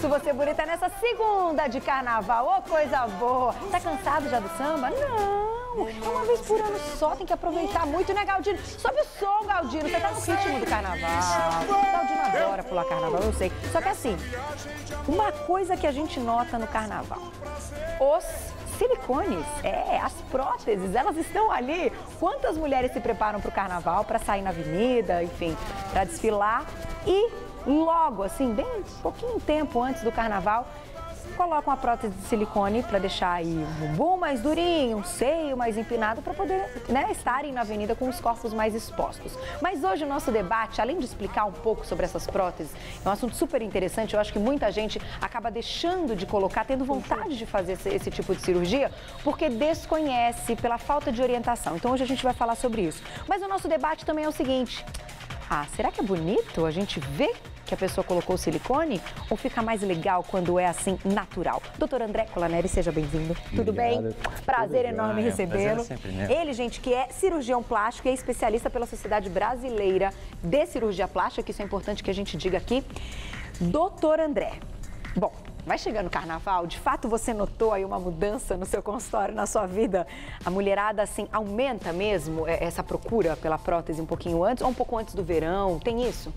isso, você bonita nessa segunda de carnaval. Ô, coisa boa! Tá cansado já do samba? Não! É uma vez por ano só, tem que aproveitar muito, né, Galdino? Sobe o som, Galdino, você tá no ritmo do carnaval. Galdino adora pular carnaval, eu sei. Só que assim, uma coisa que a gente nota no carnaval, os silicones, as próteses, elas estão ali. Quantas mulheres se preparam para o carnaval, para sair na avenida, enfim, para desfilar e logo, assim, bem pouquinho tempo antes do carnaval, colocam a prótese de silicone para deixar aí um bumbum mais durinho, um seio mais empinado para poder, né, estarem na avenida com os corpos mais expostos. Mas hoje o nosso debate, além de explicar um pouco sobre essas próteses, é um assunto super interessante. Eu acho que muita gente acaba deixando de colocar, tendo vontade de fazer esse tipo de cirurgia, porque desconhece, pela falta de orientação. Então hoje a gente vai falar sobre isso. Mas o nosso debate também é o seguinte: será que é bonito a gente ver que a pessoa colocou silicone, ou fica mais legal quando é assim, natural? Doutor André Colaneri, seja bem-vindo. Tudo bem? Prazer enorme recebê-lo. Ele, gente, que é cirurgião plástico e é especialista pela Sociedade Brasileira de Cirurgia Plástica, que isso é importante que a gente diga aqui. Doutor André, bom, vai chegando o carnaval, de fato você notou aí uma mudança no seu consultório, na sua vida? A mulherada, assim, aumenta mesmo essa procura pela prótese um pouquinho antes ou um pouco antes do verão? Tem isso?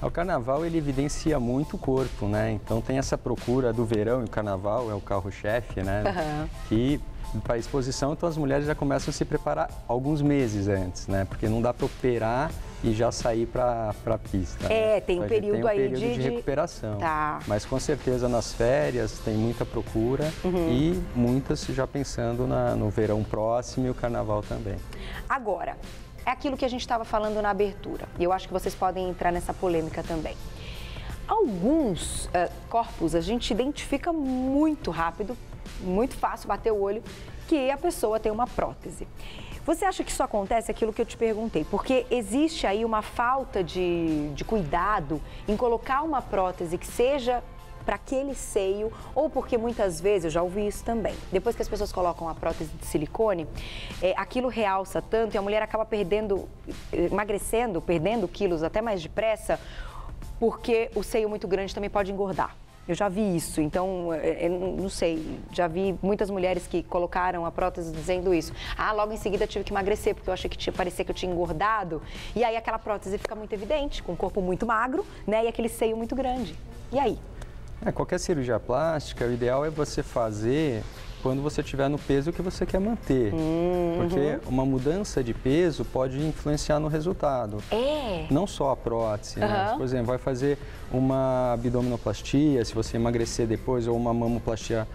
O carnaval, ele evidencia muito o corpo, né? Então tem essa procura do verão, e o carnaval é o carro-chefe, né? Que para exposição, então as mulheres já começam a se preparar alguns meses antes, né? Porque não dá para operar e já sair para a pista. Tem um período tem um aí período de recuperação. Tá. Mas com certeza nas férias tem muita procura e muitas já pensando no verão próximo e o carnaval também. Agora, é aquilo que a gente estava falando na abertura, e eu acho que vocês podem entrar nessa polêmica também. Alguns corpos a gente identifica muito rápido, muito fácil bater o olho, que a pessoa tem uma prótese. Você acha que isso acontece, aquilo que eu te perguntei, porque existe aí uma falta de cuidado em colocar uma prótese que seja para aquele seio, ou porque muitas vezes, eu já ouvi isso também, depois que as pessoas colocam a prótese de silicone, aquilo realça tanto e a mulher acaba emagrecendo, perdendo quilos até mais depressa, porque o seio muito grande também pode engordar. Eu já vi isso, então, não sei, já vi muitas mulheres que colocaram a prótese dizendo isso. Logo em seguida tive que emagrecer, porque eu achei que parecia que eu tinha engordado. E aí aquela prótese fica muito evidente, com o corpo muito magro, né, e aquele seio muito grande. E aí? Qualquer cirurgia plástica, o ideal é você fazer quando você estiver no peso que você quer manter. Porque uma mudança de peso pode influenciar no resultado. Não só a prótese, né? Por exemplo, vai fazer uma abdominoplastia, se você emagrecer depois, ou uma mamoplastia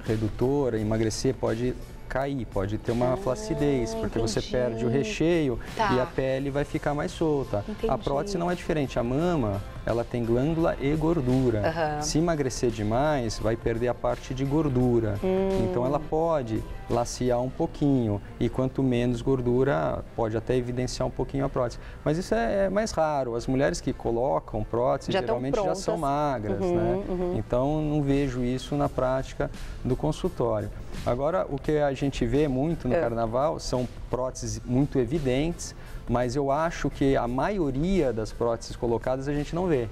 redutora, emagrecer pode cair, pode ter uma flacidez, porque você perde o recheio e a pele vai ficar mais solta. A prótese não é diferente, a mama, ela tem glândula e gordura. Se emagrecer demais, vai perder a parte de gordura. Então ela pode laciar um pouquinho e quanto menos gordura, pode até evidenciar um pouquinho a prótese. Mas isso é mais raro. As mulheres que colocam prótese geralmente já são magras, né? Então não vejo isso na prática do consultório. Agora, o que a gente vê muito no carnaval são próteses muito evidentes, mas eu acho que a maioria das próteses colocadas a gente não vê.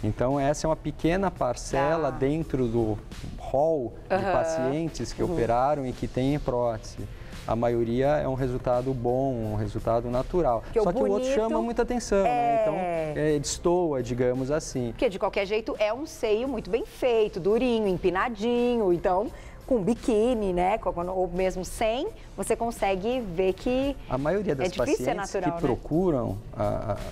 Então, essa é uma pequena parcela dentro do hall de pacientes que operaram e que têm prótese. A maioria é um resultado bom, um resultado natural. Só que o outro chama muita atenção, né? Então, destoa, digamos assim. Porque, de qualquer jeito, é um seio muito bem feito, durinho, empinadinho, então com biquíni, né, ou mesmo sem, você consegue ver que a maioria das pacientes natural, que procuram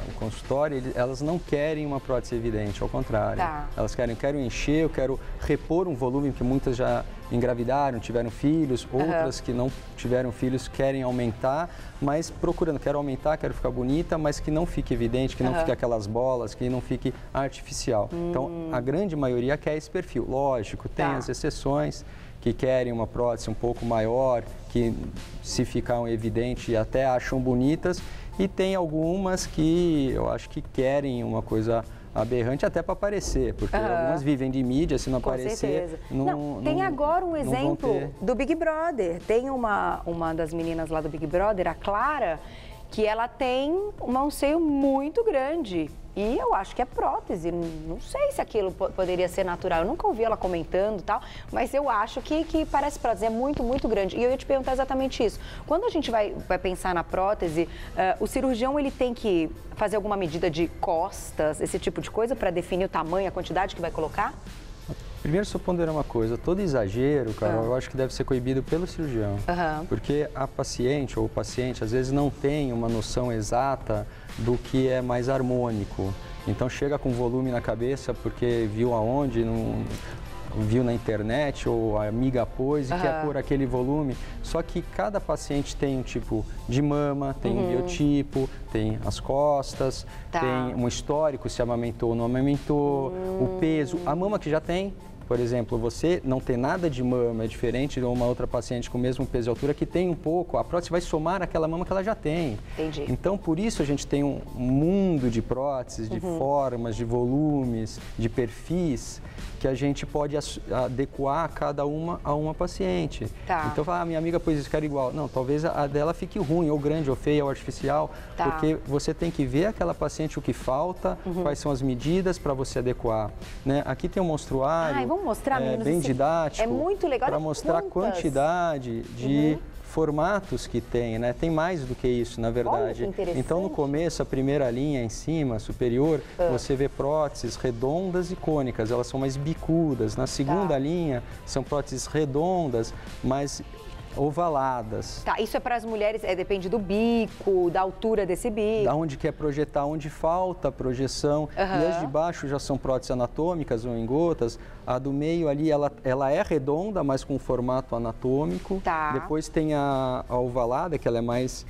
o consultório, elas não querem uma prótese evidente, ao contrário. Elas querem encher, eu quero repor um volume, que muitas já engravidaram, tiveram filhos, outras que não tiveram filhos querem aumentar, mas procurando, quero aumentar, quero ficar bonita, mas que não fique evidente, que não fique aquelas bolas, que não fique artificial. Então, a grande maioria quer esse perfil. Lógico, tem as exceções que querem uma prótese um pouco maior, que se ficar evidente até acham bonitas, e tem algumas que eu acho que querem uma coisa aberrante até para aparecer, porque algumas vivem de mídia, se não aparecer, tem agora um exemplo do Big Brother. Tem uma das meninas lá do Big Brother, a Clara, que ela tem um seio muito grande. E eu acho que é prótese, não sei se aquilo poderia ser natural. Eu nunca ouvi ela comentando e tal, mas eu acho que parece prótese, é muito, muito grande. E eu ia te perguntar exatamente isso. Quando a gente vai pensar na prótese, o cirurgião ele tem que fazer alguma medida de costas, esse tipo de coisa, para definir o tamanho, a quantidade que vai colocar? Primeiro, só ponderar uma coisa, todo exagero, Carol, eu acho que deve ser coibido pelo cirurgião. Porque a paciente ou o paciente, às vezes, não tem uma noção exata do que é mais harmônico. Então, chega com volume na cabeça porque viu aonde, viu na internet ou a amiga pôs e quer pôr aquele volume. Só que cada paciente tem um tipo de mama, tem um biotipo, tem as costas, tem um histórico, se amamentou ou não amamentou, o peso, a mama que já tem. Por exemplo, você não ter nada de mama, é diferente de uma outra paciente com o mesmo peso e altura que tem um pouco, a prótese vai somar aquela mama que ela já tem. Entendi. Então, por isso a gente tem um mundo de próteses, de formas, de volumes, de perfis, que a gente pode adequar cada uma a uma paciente. Então, falar, minha amiga pôs isso, quero igual. Não, talvez a dela fique ruim, ou grande, ou feia, ou artificial, porque você tem que ver aquela paciente o que falta, quais são as medidas para você adequar. Né? Aqui tem um monstruário, vamos mostrar, meninos, bem didático, é muito legal, para mostrar a quantidade de formatos que tem, né? Tem mais do que isso, na verdade. Olha, que interessante. Então, no começo, a primeira linha em cima, superior, você vê próteses redondas e cônicas, elas são mais bicudas. Na segunda linha, são próteses redondas, mais ovaladas. Isso é para as mulheres, depende do bico, da altura desse bico. Da onde quer projetar, onde falta a projeção. E as de baixo já são próteses anatômicas ou em gotas. A do meio ali, ela é redonda, mas com formato anatômico. Depois tem a ovalada, que ela é mais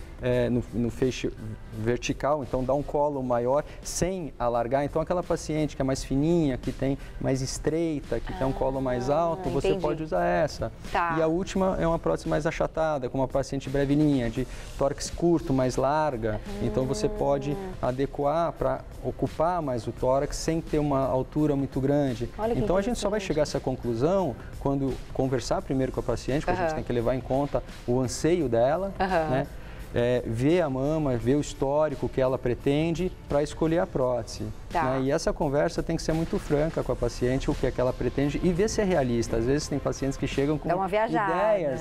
no feixe vertical, então dá um colo maior, sem alargar. Então, aquela paciente que é mais fininha, que tem mais estreita, que tem um colo mais alto, você pode usar essa. E a última é uma prótese mais achatada, com uma paciente brevininha, de tórax curto, mais larga. Então, você pode adequar para ocupar mais o tórax sem ter uma altura muito grande. Então, a gente só vai chegar a essa conclusão quando conversar primeiro com a paciente, porque a gente tem que levar em conta o anseio dela, né? Ver a mama, ver o histórico que ela pretende para escolher a prótese. Né? E essa conversa tem que ser muito franca com a paciente, o que é que ela pretende e ver se é realista. Às vezes tem pacientes que chegam com ideias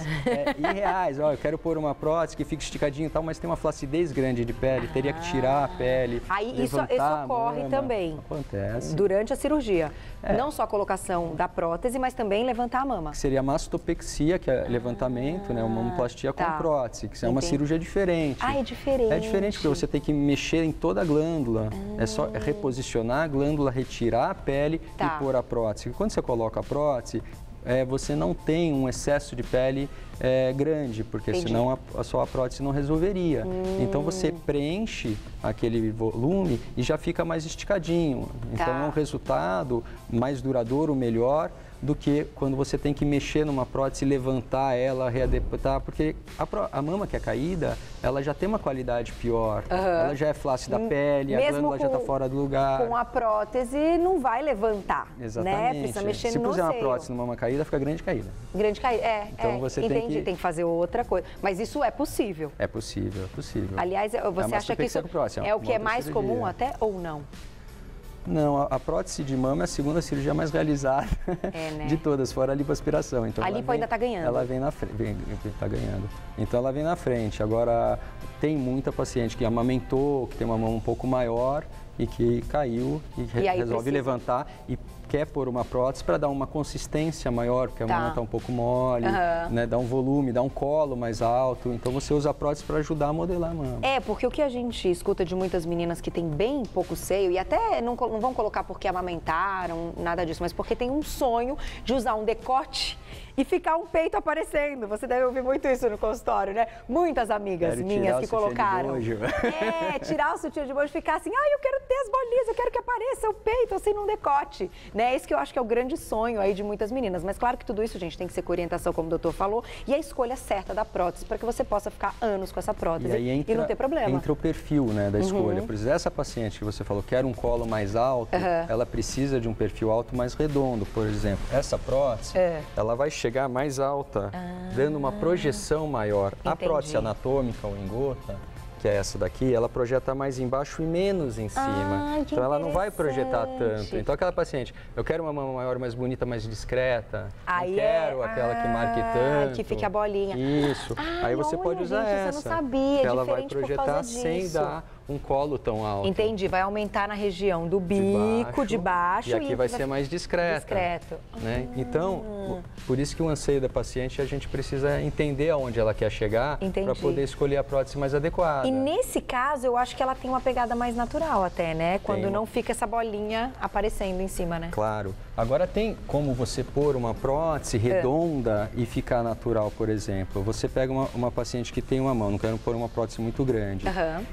irreais. Eu quero pôr uma prótese que fique esticadinho e tal, mas tem uma flacidez grande de pele, teria que tirar a pele, Aí isso ocorre também. Acontece. Durante a cirurgia. Não só a colocação da prótese, mas também levantar a mama. Que seria a mastopexia, que é levantamento, né? Uma mamoplastia com prótese, que é uma cirurgia diferente. É diferente. É diferente porque você tem que mexer em toda a glândula. É só reposicionar a glândula, retirar a pele e pôr a prótese. Quando você coloca a prótese, você não tem um excesso de pele grande, porque senão só a prótese não resolveria. Então você preenche aquele volume e já fica mais esticadinho. Então é um resultado mais duradouro, melhor, do que quando você tem que mexer numa prótese, levantar ela, readaptar, porque a mama que é caída, ela já tem uma qualidade pior, ela já é flácida da pele, a glândula já está fora do lugar. Com a prótese não vai levantar, exatamente. Né? Precisa mexer Se no puser uma seio. prótese numa mama caída, fica grande caída. Grande caída, Então você entendi, tem que fazer outra coisa. Mas isso é possível? É possível, é possível. Aliás, você acha que isso é o que é mais comum até ou não? Não, a prótese de mama é a segunda cirurgia mais realizada né? de todas, fora a lipoaspiração. Então, a lipo ainda está ganhando. Ela vem na frente, está ganhando. Então ela vem na frente. Agora, tem muita paciente que amamentou, que tem uma mama um pouco maior e que caiu e resolve levantar e quer pôr uma prótese para dar uma consistência maior, porque a mama está um pouco mole, né? Dá um volume, dá um colo mais alto. Então você usa a prótese para ajudar a modelar a mama. Porque o que a gente escuta de muitas meninas que têm bem pouco seio, e até não vão colocar porque amamentaram, nada disso, mas porque tem um sonho de usar um decote e ficar um peito aparecendo. Você deve ouvir muito isso no consultório, né? Muitas amigas minhas que colocaram. Tirar o sutiã de bojo e ficar assim, eu quero ter as bolinhas, eu quero que apareça o peito assim num decote. Né? Esse que eu acho que é o grande sonho aí de muitas meninas. Mas claro que tudo isso, gente, tem que ser com orientação, como o doutor falou, e a escolha certa da prótese, para que você possa ficar anos com essa prótese e não ter problema. Entra o perfil, né, da escolha. Por exemplo, essa paciente que você falou, quer um colo mais alto, ela precisa de um perfil alto mais redondo, por exemplo. Essa prótese, ela vai chegar mais alta, dando uma projeção maior. A prótese anatômica ou em gota, que é essa daqui, ela projeta mais embaixo e menos em cima. Então ela não vai projetar tanto. Então aquela paciente, eu quero uma mama maior, mais bonita, mais discreta. Não quero aquela que marque tanto. Que fique a bolinha. Isso. Aí você pode usar essa. Eu não sabia, que ela vai projetar sem dar um colo tão alto. Entendi, vai aumentar na região do bico, de baixo. E aqui vai ser mais discreto. Né? Então, por isso que o anseio da paciente, a gente precisa entender aonde ela quer chegar para poder escolher a prótese mais adequada. E nesse caso, eu acho que ela tem uma pegada mais natural até, né? Quando não fica essa bolinha aparecendo em cima, né? Claro. Agora tem como você pôr uma prótese redonda e ficar natural, por exemplo. Você pega uma paciente que tem uma mão, não quero pôr uma prótese muito grande,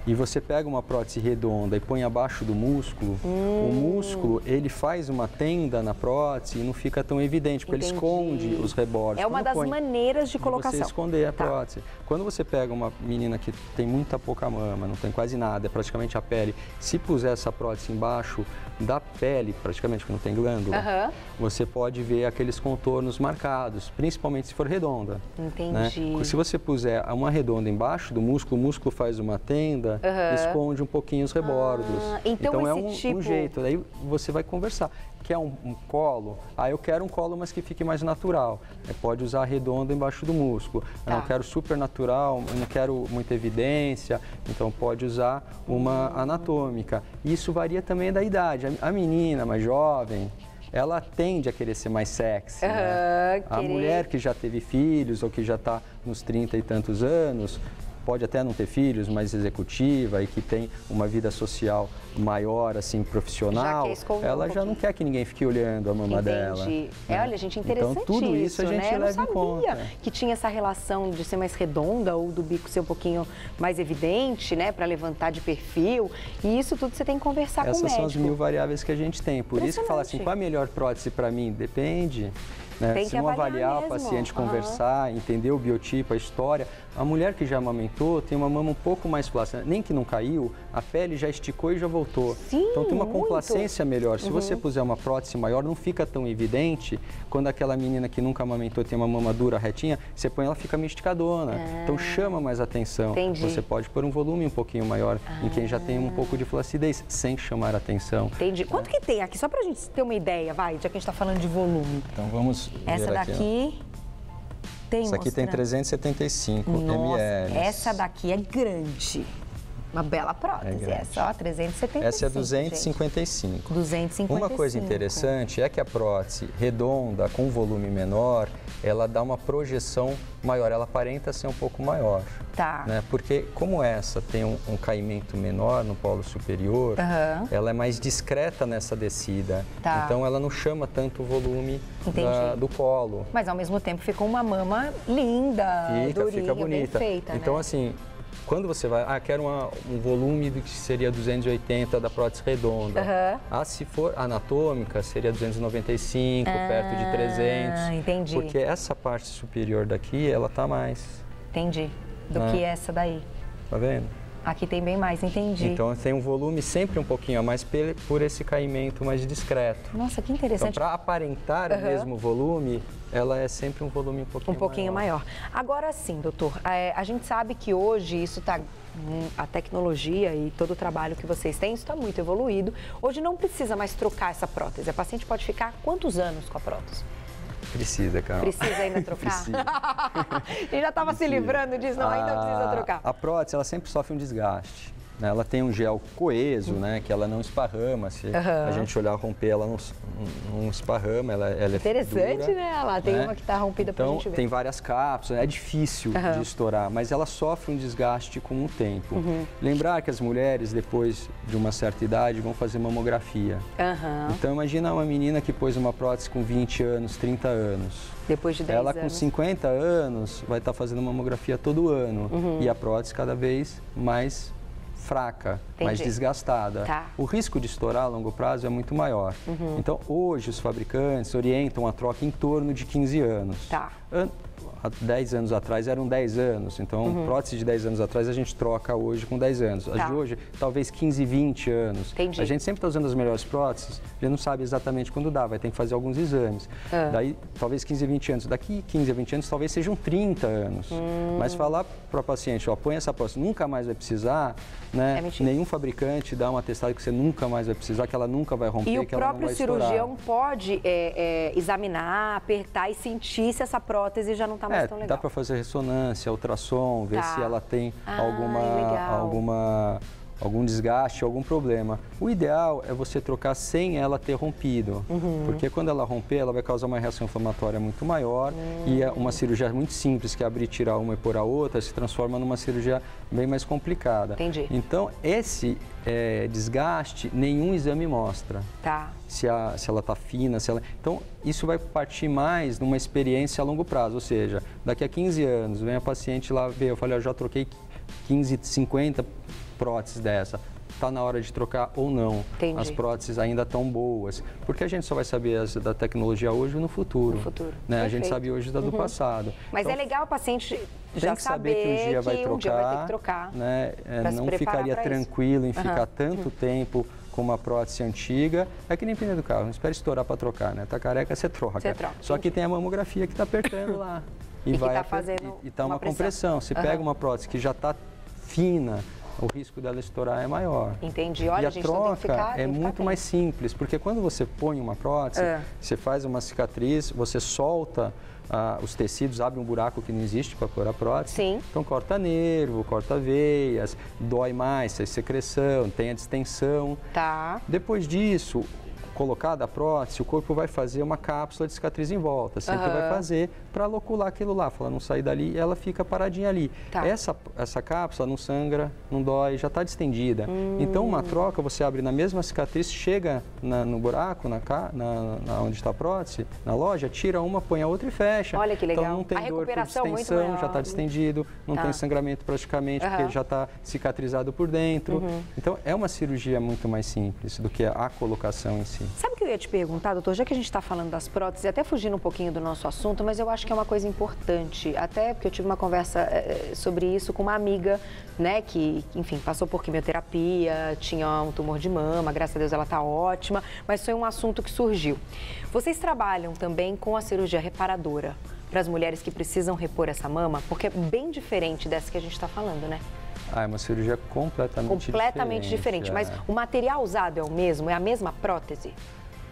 e você pega uma prótese redonda e põe abaixo do músculo, o músculo, ele faz uma tenda na prótese e não fica tão evidente, porque ele esconde os rebordes. É uma das maneiras de colocação. Você esconder a prótese. Quando você pega uma menina que tem muita pouca mama, não tem quase nada, é praticamente a pele, se puser essa prótese embaixo da pele, praticamente que não tem glândula, você pode ver aqueles contornos marcados, principalmente se for redonda. Entendi. Né? Se você puser uma redonda embaixo do músculo, o músculo faz uma tenda, esconde um pouquinho os rebordos. Então é um jeito, daí você vai conversar. Quer um colo? Eu quero um colo, mas que fique mais natural. Pode usar redondo embaixo do músculo. Eu não quero super natural, eu não quero muita evidência, então pode usar uma anatômica. Isso varia também da idade. A menina mais jovem, ela tende a querer ser mais sexy. Né? A mulher que já teve filhos ou que já está nos 30 e tantos anos, pode até não ter filhos, mas executiva e que tem uma vida social maior, assim, profissional, ela já não quer que ninguém fique olhando a mama dela. Né? Olha, gente, interessante então, tudo isso a gente leva em conta. Eu não sabia que tinha essa relação de ser mais redonda ou do bico ser um pouquinho mais evidente, né, para levantar de perfil. E isso tudo você tem que conversar com o médico. Essas são as 1000 variáveis que a gente tem. Por isso que fala assim, qual a melhor prótese para mim? Depende. Né? Se não avaliar o paciente, conversar, entender o biotipo, a história. A mulher que já amamentou tem uma mama um pouco mais flácida, nem que não caiu, a pele já esticou e já voltou. Sim, então tem uma complacência melhor. Se você puser uma prótese maior, não fica tão evidente. Quando aquela menina que nunca amamentou tem uma mama dura, retinha, você põe ela, fica meio esticadona. Então chama mais atenção. Entendi. Você pode pôr um volume um pouquinho maior em quem já tem um pouco de flacidez, sem chamar atenção. Entendi. Quanto que tem aqui? Só pra gente ter uma ideia, já que a gente está falando de volume. Então vamos essa ver daqui tem, essa aqui tem 375 ml. Essa daqui é grande. Uma bela prótese, essa, ó, 375. Essa é 255. Gente. 255. Uma coisa interessante é que a prótese redonda, com volume menor, ela dá uma projeção maior, ela aparenta ser um pouco maior. Tá. Né? Porque como essa tem um caimento menor no polo superior, ela é mais discreta nessa descida. Tá. Então ela não chama tanto o volume do colo. Mas ao mesmo tempo fica uma mama linda, durinha, fica bonita. bem feita, então né? assim, quando você vai, quero um volume do que seria 280 da prótese redonda. Se for anatômica, seria 295, perto de 300. Entendi. Porque essa parte superior daqui, ela tá mais. Entendi. Do que essa daí. Tá vendo? Aqui tem bem mais, entendi. Então tem um volume sempre um pouquinho a mais por esse caimento mais discreto. Nossa, que interessante. Então, para aparentar o mesmo volume, ela é sempre um volume um pouquinho maior. Agora sim, doutor, a gente sabe que hoje isso está, a tecnologia e todo o trabalho que vocês têm, isso está muito evoluído. Hoje não precisa mais trocar essa prótese. A paciente pode ficar quantos anos com a prótese? Precisa, Carol. Precisa ainda trocar? Precisa. E já estava se livrando disso, não, ainda precisa trocar. A prótese, ela sempre sofre um desgaste. Né? Ela tem um gel coeso, né? Que ela não esparrama. Se a gente olhar romper, ela não esparrama, ela é interessante, dura, né? Ela tem uma que está rompida para a gente ver. Tem várias cápsulas, é difícil de estourar, mas ela sofre um desgaste com o tempo. Lembrar que as mulheres, depois de uma certa idade, vão fazer mamografia. Então, imagina uma menina que pôs uma prótese com 20 anos, 30 anos. Depois de 10 anos. Ela com 50 anos vai estar fazendo mamografia todo ano. E a prótese cada vez mais fraca, mais desgastada. Tá. O risco de estourar a longo prazo é muito maior. Então, hoje, os fabricantes orientam a troca em torno de 15 anos. Tá. Há 10 anos atrás eram 10 anos, então prótese de 10 anos atrás a gente troca hoje com 10 anos. As de hoje, talvez 15, 20 anos. Entendi. A gente sempre está usando as melhores próteses, a gente não sabe exatamente quando dá, vai ter que fazer alguns exames. Daí, talvez 15, 20 anos. Daqui 15 a 20 anos, talvez sejam 30 anos. Mas falar para o paciente, ó, põe essa prótese, nunca mais vai precisar, né? Nenhum fabricante dá um atestado que você nunca mais vai precisar, que ela nunca vai romper, que ela não vai estourar. E o próprio cirurgião pode examinar, apertar e sentir se essa prótese já não está mais tão legal. Dá para fazer ressonância, ultrassom, ver se ela tem algum desgaste, algum problema. O ideal é você trocar sem ela ter rompido, porque quando ela romper, ela vai causar uma reação inflamatória muito maior e uma cirurgia muito simples, que é abrir, tirar uma e pôr a outra, se transforma numa cirurgia bem mais complicada. Entendi. Então, esse desgaste, nenhum exame mostra. Tá. Se ela está fina, Então, isso vai partir mais numa experiência a longo prazo, ou seja, daqui a 15 anos, vem a paciente lá ver, eu falei, eu já troquei 15, 50 próteses dessa, está na hora de trocar ou não. Entendi. As próteses ainda estão boas, porque a gente só vai saber da tecnologia hoje no futuro. Né? A gente sabe hoje da do passado. Mas então, é legal o paciente já saber que um dia vai ter que trocar. Né? Não ficaria tranquilo em ficar tanto tempo com uma prótese antiga. É que nem pneu do carro, não espera estourar para trocar, né? Tá careca, você troca. Só que tem a mamografia que está apertando lá. E vai está fazendo uma compressão. Se pega uma prótese que já está fina, o risco dela estourar é maior. Entendi. Olha, e a troca é muito mais simples, porque quando você põe uma prótese, você faz uma cicatriz, você solta os tecidos, abre um buraco que não existe para pôr a prótese. Sim. Então corta nervo, corta veias, dói mais, tem secreção, tem a distensão. Tá. Depois disso, colocada a prótese, o corpo vai fazer uma cápsula de cicatriz em volta, sempre vai fazer para locular aquilo lá, para ela não sair dali e ela fica paradinha ali. Tá. Essa cápsula não sangra, não dói, já está distendida. Então, uma troca, você abre na mesma cicatriz, chega no buraco, onde está a prótese, na loja, tira uma, põe a outra e fecha. Olha que legal. Então, não tem dor por distensão, já está distendido, não tem sangramento praticamente, porque já está cicatrizado por dentro. Então, é uma cirurgia muito mais simples do que a colocação em si. Sabe o que eu ia te perguntar, doutor? Já que a gente está falando das próteses, até fugindo um pouquinho do nosso assunto, mas eu acho que é uma coisa importante, até porque eu tive uma conversa sobre isso com uma amiga, né, que, enfim, passou por quimioterapia, tinha um tumor de mama, graças a Deus ela está ótima, mas foi um assunto que surgiu. Vocês trabalham também com a cirurgia reparadora para as mulheres que precisam repor essa mama, porque é bem diferente dessa que a gente está falando, né? É uma cirurgia completamente diferente. Mas o material usado é o mesmo? É a mesma prótese?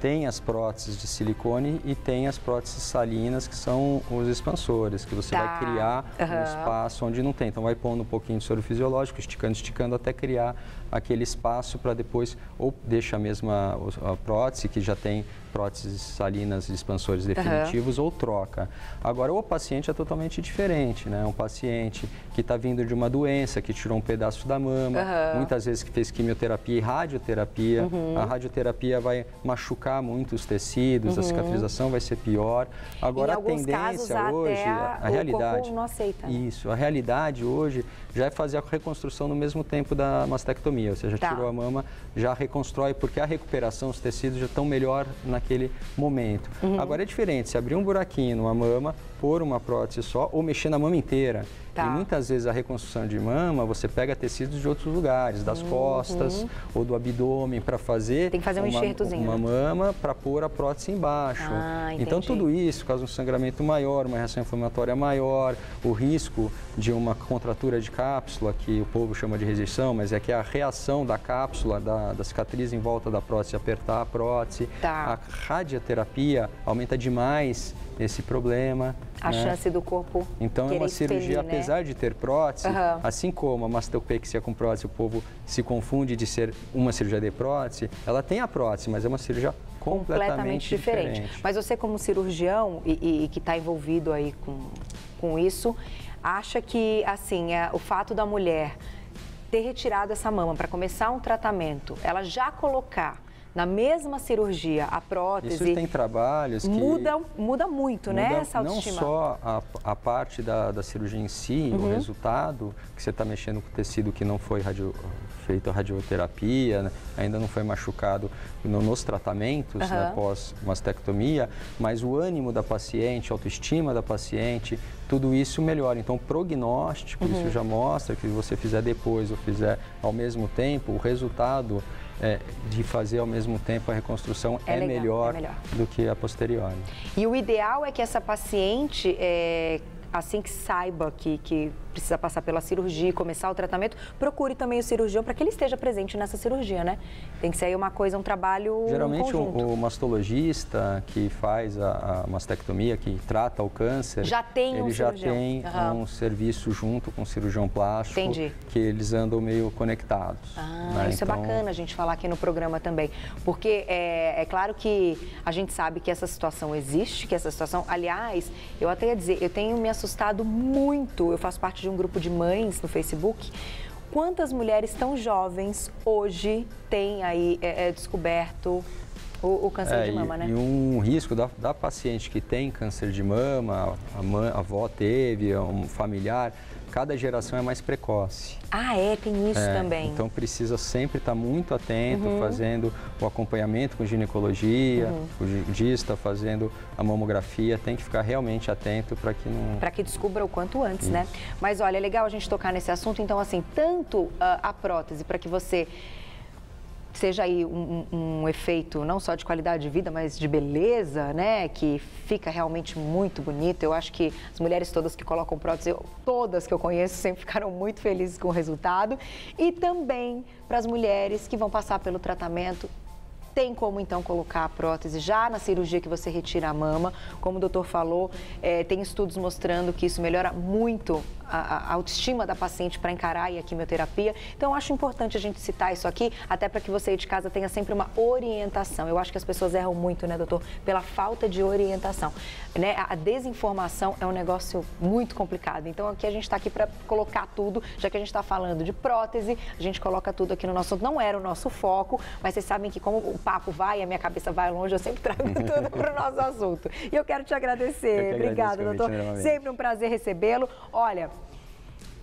Tem as próteses de silicone e tem as próteses salinas, que são os expansores, que você vai criar um espaço onde não tem. Então, vai pondo um pouquinho de soro fisiológico, esticando até criar aquele espaço para depois, ou deixa a mesma a prótese, que já tem próteses salinas e expansores definitivos, ou troca. Agora, o paciente é totalmente diferente, né? Um paciente que está vindo de uma doença, que tirou um pedaço da mama, muitas vezes que fez quimioterapia e radioterapia. A radioterapia vai machucar muito os tecidos, a cicatrização vai ser pior. Agora, a tendência hoje, a realidade... não aceita, né? Isso, a realidade hoje já é fazer a reconstrução no mesmo tempo da mastectomia, ou seja, tirou a mama, já reconstrói, porque a recuperação, os tecidos já estão melhor naquele momento. Agora é diferente, se abrir um buraquinho numa mama, pôr uma prótese só ou mexer na mama inteira. E muitas vezes a reconstrução de mama, você pega tecidos de outros lugares, das costas ou do abdômen para fazer... Tem que fazer um enxertozinho. Uma mama para pôr a prótese embaixo. Então tudo isso causa um sangramento maior, uma reação inflamatória maior, o risco de uma contratura de cápsula, que o povo chama de rejeição, mas é que é a reação da cápsula, da cicatriz em volta da prótese, apertar a prótese. A radioterapia aumenta demais esse problema. A chance do corpo. Então é uma cirurgia, apesar de ter prótese, assim como a mastopexia com prótese, o povo se confunde de ser uma cirurgia de prótese, ela tem a prótese, mas é uma cirurgia completamente diferente. Mas você, como cirurgião e que está envolvido aí com isso, acha que, assim, o fato da mulher ter retirado essa mama para começar um tratamento, ela já colocar na mesma cirurgia, a prótese... Isso tem trabalhos que... Muda muito, né, essa autoestima? Não só a parte da cirurgia em si, o resultado, que você está mexendo com tecido que não foi feito a radioterapia, né, ainda não foi machucado nos tratamentos, né, pós-mastectomia, mas o ânimo da paciente, a autoestima da paciente, tudo isso melhora. Então, o prognóstico, isso já mostra que se você fizer depois ou fizer ao mesmo tempo, o resultado de fazer ao mesmo tempo a reconstrução é melhor do que a posterior. E o ideal é que essa paciente, assim que saiba que precisa passar pela cirurgia e começar o tratamento, procure também o cirurgião para que ele esteja presente nessa cirurgia, né? Tem que ser aí uma coisa, um trabalho geralmente conjunto. O mastologista que faz a mastectomia, que trata o câncer, já tem ele um já cirurgião. tem um serviço junto com o cirurgião plástico, que eles andam meio conectados. Né? Isso então... é bacana a gente falar aqui no programa também, porque é claro que a gente sabe que essa situação existe, que essa situação, aliás, eu até ia dizer, eu tenho me assustado muito, eu faço parte de um grupo de mães no Facebook. Quantas mulheres tão jovens hoje têm aí descoberto o câncer de mama, né? E um risco da paciente que tem câncer de mama, a avó teve, um familiar, cada geração é mais precoce. Tem isso também. Então precisa sempre estar muito atento, fazendo o acompanhamento com ginecologia, o ginecologista fazendo a mamografia, tem que ficar realmente atento para que não... Para que descubra o quanto antes, né? Mas olha, é legal a gente tocar nesse assunto, então assim, tanto a prótese para que você seja aí um efeito não só de qualidade de vida, mas de beleza, né? Que fica realmente muito bonito. Eu acho que as mulheres todas que colocam prótese, todas que eu conheço, sempre ficaram muito felizes com o resultado. E também para as mulheres que vão passar pelo tratamento, tem como então colocar a prótese já na cirurgia que você retira a mama. Como o doutor falou, tem estudos mostrando que isso melhora muito a autoestima da paciente para encarar a quimioterapia. Então, eu acho importante a gente citar isso aqui, até para que você aí de casa tenha sempre uma orientação. Eu acho que as pessoas erram muito, né, doutor? Pela falta de orientação. Né? A desinformação é um negócio muito complicado. Então, aqui a gente está aqui para colocar tudo, já que a gente está falando de prótese, a gente coloca tudo aqui no nosso... Não era o nosso foco, mas vocês sabem que como o papo vai, a minha cabeça vai longe, eu sempre trago tudo para o nosso assunto. E eu quero te agradecer. Obrigada, doutor. Sempre um prazer recebê-lo. Olha...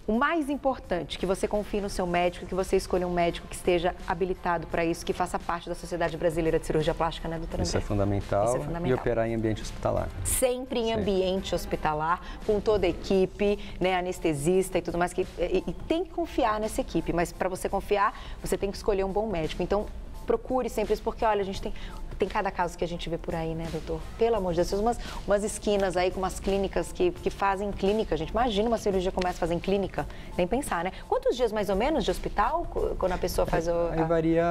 O mais importante, que você confie no seu médico, que você escolha um médico que esteja habilitado para isso, que faça parte da Sociedade Brasileira de Cirurgia Plástica, né, doutora André? Isso é fundamental. E operar em ambiente hospitalar. Sempre em ambiente hospitalar, com toda a equipe, né, anestesista e tudo mais. E tem que confiar nessa equipe, mas para você confiar, você tem que escolher um bom médico. Então, procure sempre isso, porque, olha, a gente tem cada caso que a gente vê por aí, né, doutor? Pelo amor de Deus, umas esquinas aí com umas clínicas que fazem clínica, gente. Imagina uma cirurgia começa a fazer em clínica, nem pensar, né? Quantos dias mais ou menos de hospital quando a pessoa faz Aí varia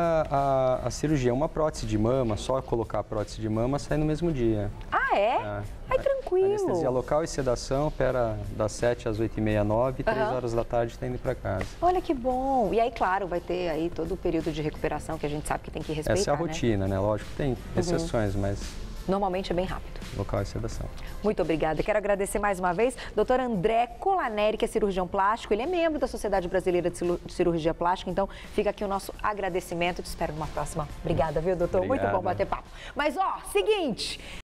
a cirurgia. Uma prótese de mama, só colocar a prótese de mama sai no mesmo dia. Ai, tranquilo. Anestesia local e sedação, opera das 7 às 8h30, 9h, 3 horas da tarde está indo para casa. Olha que bom. E aí, claro, vai ter aí todo o período de recuperação que a gente sabe que tem que respeitar, essa é a rotina, né? Lógico que tem exceções, mas... Normalmente é bem rápido. Local e sedação. Muito obrigada. Quero agradecer mais uma vez doutor André Colaneri, que é cirurgião plástico. Ele é membro da Sociedade Brasileira de Cirurgia Plástica. Então, fica aqui o nosso agradecimento. Te espero numa próxima. Obrigada, viu, doutor? Obrigado. Muito bom bater papo. Mas, seguinte...